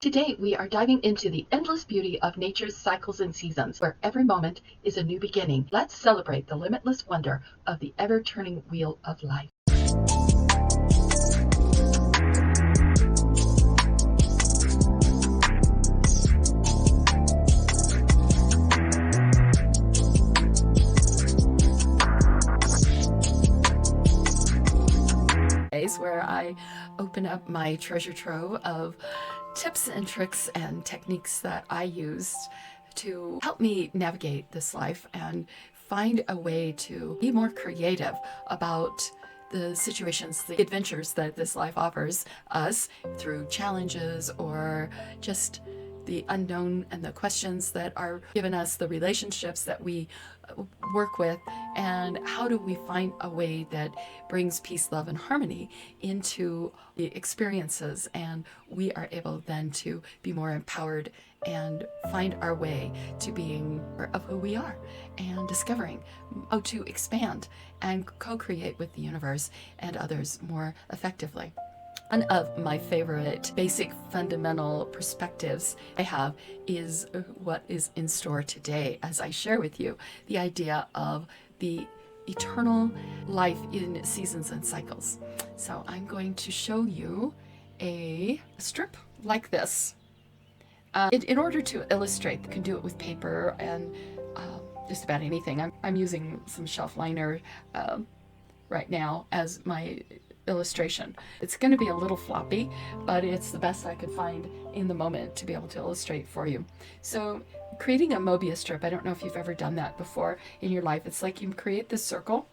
Today, we are diving into the endless beauty of nature's cycles and seasons, where every moment is a new beginning. Let's celebrate the limitless wonder of the ever-turning wheel of life. Where I open up my treasure trove of tips and tricks and techniques that I used to help me navigate this life and find a way to be more creative about the situations, the adventures that this life offers us through challenges or just the unknown and the questions that are given us, the relationships that we work with, and how do we find a way that brings peace, love, and harmony into the experiences, and we are able then to be more empowered and find our way to being of who we are and discovering how to expand and co-create with the universe and others more effectively. One of my favorite basic fundamental perspectives I have is what is in store today as I share with you the idea of the eternal life in seasons and cycles. So I'm going to show you a strip like this. In order to illustrate, you can do it with paper and just about anything. I'm using some shelf liner right now as my illustration. It's going to be a little floppy, but it's the best I could find in the moment to be able to illustrate for you. So creating a Mobius strip, I don't know if you've ever done that before in your life. It's like you create this circle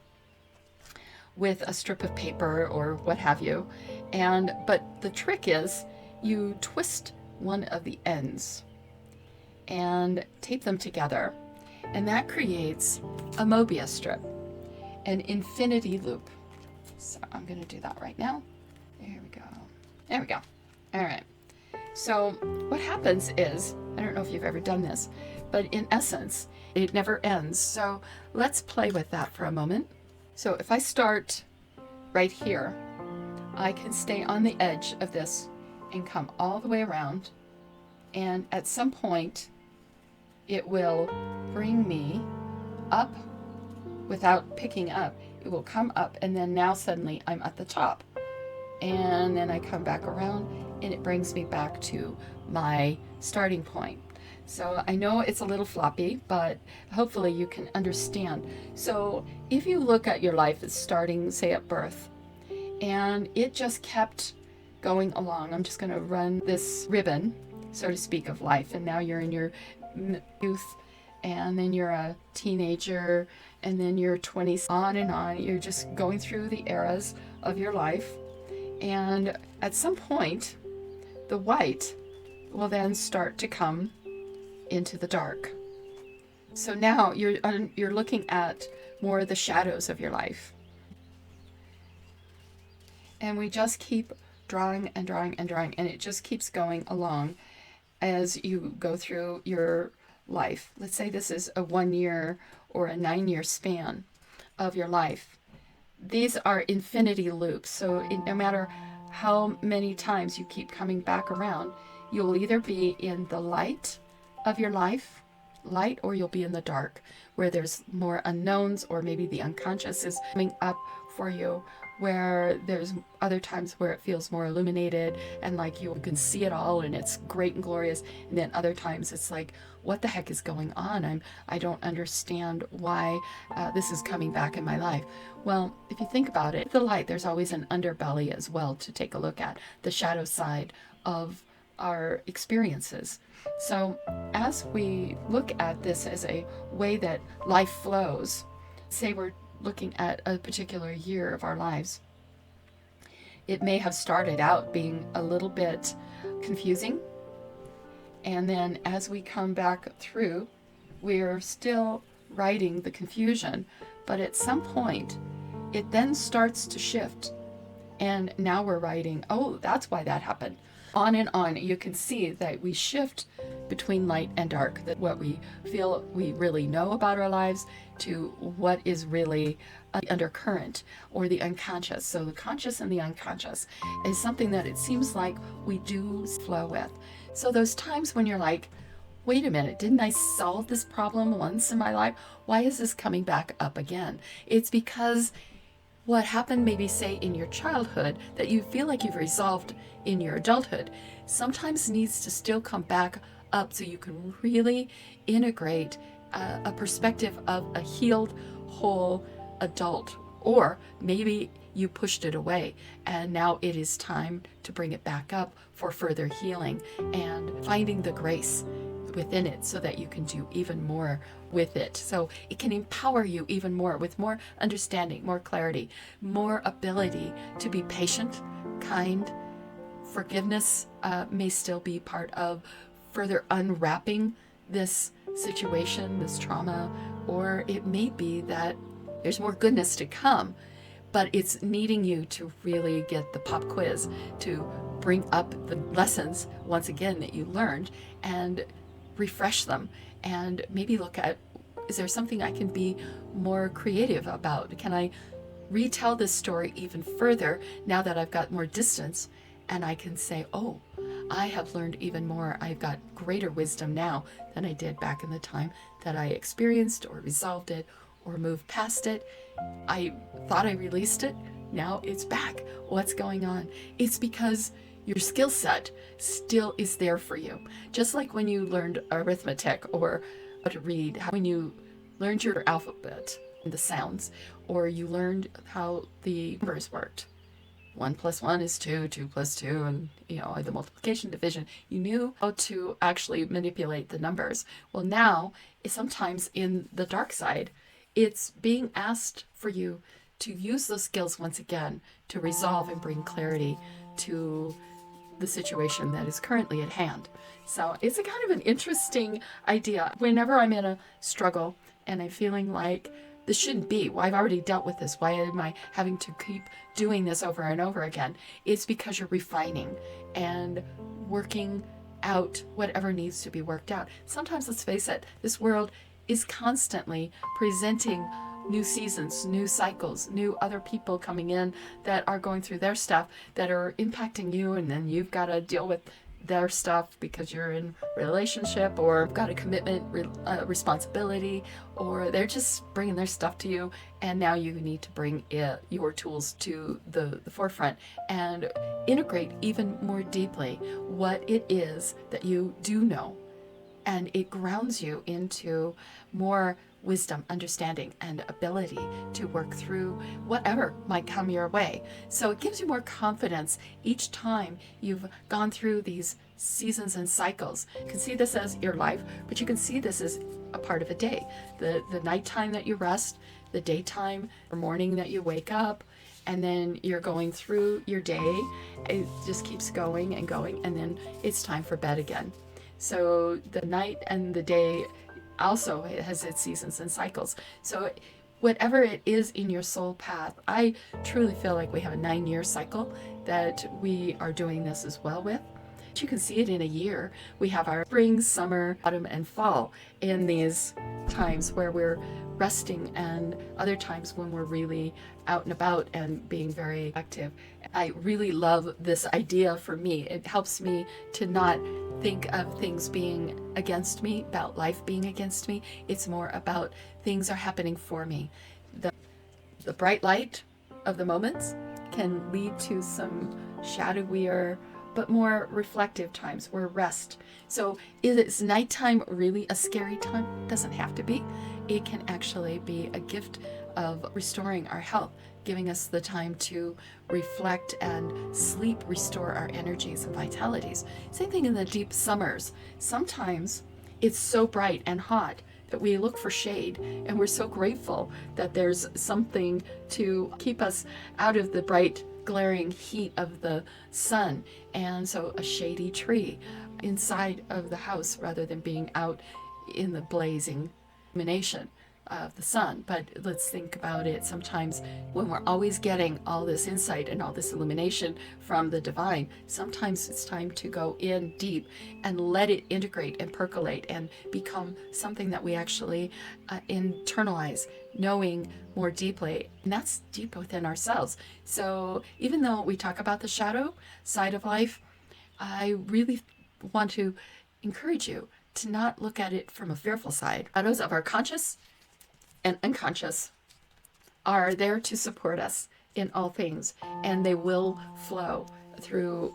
with a strip of paper or what have you, but the trick is you twist one of the ends and tape them together, and that creates a Mobius strip, an infinity loop. So I'm going to do that right now. There we go. There we go. All right. So what happens is, I don't know if you've ever done this, but in essence, it never ends. So let's play with that for a moment. So if I start right here, I can stay on the edge of this and come all the way around. And at some point, it will bring me up without picking up. It will come up, and then now suddenly I'm at the top, and then I come back around and it brings me back to my starting point. So I know it's a little floppy, but hopefully you can understand. So if you look at your life as starting, say, at birth, and it just kept going along, I'm just going to run this ribbon, so to speak, of life, and now you're in your youth, and then you're a teenager, and then you're 20s, on and on. You're just going through the eras of your life, and at some point the white will then start to come into the dark. So now you're looking at more of the shadows of your life, and we just keep drawing and drawing and drawing, and it just keeps going along as you go through your life. Let's say this is a 1 year or a 9-year span of your life. These are infinity loops. So no matter how many times you keep coming back around, you'll either be in the light of your life, or you'll be in the dark, where there's more unknowns, or maybe the unconscious is coming up for you, where there's other times where it feels more illuminated and like you can see it all and it's great and glorious, and then other times it's like, what the heck is going on? I don't understand why this is coming back in my life. Well, if you think about it, the light, there's always an underbelly as well to take a look at, the shadow side of our experiences. So as we look at this as a way that life flows, say we're looking at a particular year of our lives, it may have started out being a little bit confusing, and then as we come back through, we're still writing the confusion, but at some point it then starts to shift, and now we're writing, oh, that's why that happened. on, you can see that we shift between light and dark, that what we feel we really know about our lives to what is really undercurrent or the unconscious. So the conscious and the unconscious is something that it seems like we do flow with. So those times when you're like, wait a minute, didn't I solve this problem once in my life? Why is this coming back up again? It's because what happened maybe say in your childhood that you feel like you've resolved in your adulthood sometimes needs to still come back up so you can really integrate a perspective of a healed whole adult. Or maybe you pushed it away and now it is time to bring it back up for further healing and finding the grace within it so that you can do even more with it. So it can empower you even more with more understanding, more clarity, more ability to be patient, kind. Forgiveness may still be part of further unwrapping this situation, this trauma, or it may be that there's more goodness to come, but it's needing you to really get the pop quiz to bring up the lessons once again that you learned and refresh them and maybe look at, is there something I can be more creative about? Can I retell this story even further now that I've got more distance and I can say, oh, I have learned even more. I've got greater wisdom now than I did back in the time that I experienced or resolved it or moved past it. I thought I released it. Now it's back. What's going on? It's because your skill set still is there for you. Just like when you learned arithmetic or how to read, when you learned your alphabet and the sounds, or you learned how the numbers worked. 1 + 1 is 2, 2 + 2, and the multiplication, division. You knew how to actually manipulate the numbers. Well, now, sometimes in the dark side, it's being asked for you to use those skills once again to resolve and bring clarity to the situation that is currently at hand. So it's a kind of an interesting idea. Whenever I'm in a struggle and I'm feeling like this shouldn't be, well, I've already dealt with this, why am I having to keep doing this over and over again? It's because you're refining and working out whatever needs to be worked out. Sometimes, let's face it, this world is constantly presenting new seasons, new cycles, new other people coming in that are going through their stuff that are impacting you, and then you've got to deal with their stuff because you're in a relationship or got a commitment, responsibility, or they're just bringing their stuff to you, and now you need to bring your tools to the forefront and integrate even more deeply what it is that you do know, and it grounds you into more wisdom, understanding, and ability to work through whatever might come your way. So it gives you more confidence each time you've gone through these seasons and cycles. You can see this as your life, but you can see this as a part of a day. The nighttime that you rest, the daytime or morning that you wake up, and then you're going through your day. It just keeps going and going, and then it's time for bed again. So the night and the day also has its seasons and cycles. So whatever it is in your soul path, I truly feel like we have a 9-year cycle that we are doing this as well with. You can see it in a year. We have our spring, summer, autumn, and fall in these times where we're resting, and other times when we're really out and about and being very active. I really love this idea for me. It helps me to not think of things being against me, about life being against me. It's more about things are happening for me. The bright light of the moments can lead to some shadowier but more reflective times where rest. So is nighttime really a scary time? Doesn't have to be. It can actually be a gift of restoring our health, giving us the time to reflect and sleep, restore our energies and vitalities. Same thing in the deep summers. Sometimes it's so bright and hot that we look for shade, and we're so grateful that there's something to keep us out of the bright glaring heat of the sun, and so a shady tree inside of the house rather than being out in the blazing illumination of the sun. But let's think about it sometimes when we're always getting all this insight and all this illumination from the divine, sometimes it's time to go in deep and let it integrate and percolate and become something that we actually internalize, knowing more deeply. And that's deep within ourselves. So even though we talk about the shadow side of life, I really want to encourage you to not look at it from a fearful side. Shadows of our conscious and unconscious are there to support us in all things, and they will flow through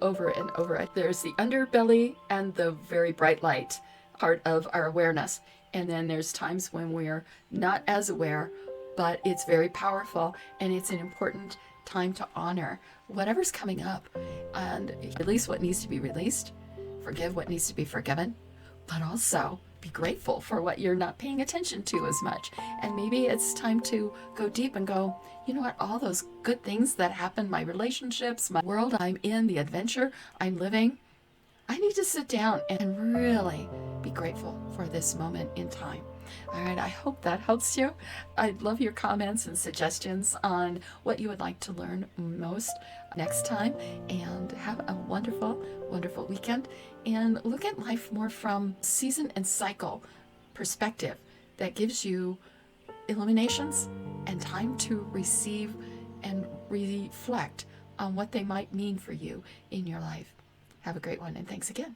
over and over. There's the underbelly and the very bright light part of our awareness. And then there's times when we're not as aware, but it's very powerful, and it's an important time to honor whatever's coming up and release what needs to be released, forgive what needs to be forgiven, but also be grateful for what you're not paying attention to as much. And maybe it's time to go deep and go, you know what, all those good things that happen, my relationships, my world I'm in, the adventure I'm living, I need to sit down and really be grateful for this moment in time. All right, I hope that helps you. I'd love your comments and suggestions on what you would like to learn most next time. And have a wonderful, wonderful weekend. And look at life more from season and cycle perspective that gives you illuminations and time to receive and reflect on what they might mean for you in your life. Have a great one, and thanks again.